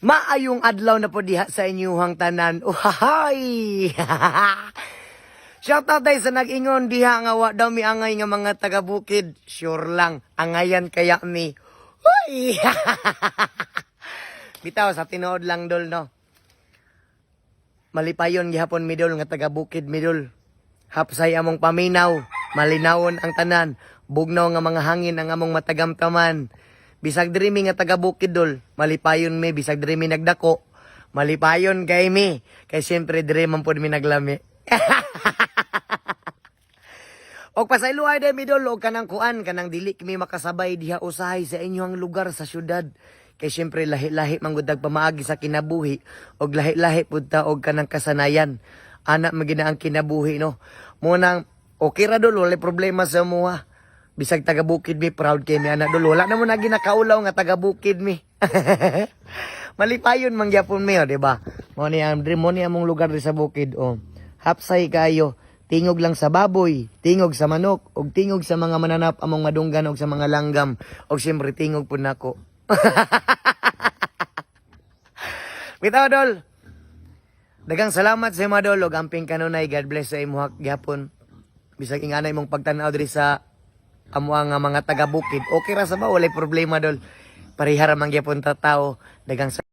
Maayong adlaw na po diha sa inyuhang tanan. Uhahay! Shoutout tayo sa nag-ingon diha nga wa daw mi angay nga mga taga-bukid. Sure lang, angayan kaya mi. Hoy! Bitaw sa tinuod lang dol no. Malipayon gihapon mi dol nga taga-bukid mi dol. Hapsay among paminaw, malinawon ang tanan. Bugnaw nga mga hangin ang among matagamtaman. Bisag diri mi nga taga-bukid dol, malipayon mi bisag diri mi nagdako. Malipayon kay mi, kay siyempre diri man pud mi naglami. Og pasayloay day mi dol og kanang kuan kanang dili kimi makasabay diha usahay sa inyong lugar sa syudad. Kay siyempre lahi-lahi man gud pamaagi sa kinabuhi og lahi-lahi pud ta og kanang kasanayan. Ana magina ang kinabuhi no. Munang okay ra dol, wala problema sa muha. Bisag taga-bukid mi, proud kay mi anak dol. Wala na mo na ginakaulaw nga taga-bukid mi. Malipayon man gyapon mi, di ba? Mo ni among lugar di sa bukid, oh. Hapsay kayo, tingog lang sa baboy, tingog sa manok, og tingog sa mga mananap among madunggan og sa mga langgam, og siyempre tingog pud nako. Bitaw dol. Daghang salamat sa mga dol og amping kanunay. God bless sa imuhak gyapon. Bisag inganay mong pagtan-aw diri sa amo ang mga taga-bukid. Okay ra sa ba, walay problema dol. Parihara man gyapon ta tao. Daghang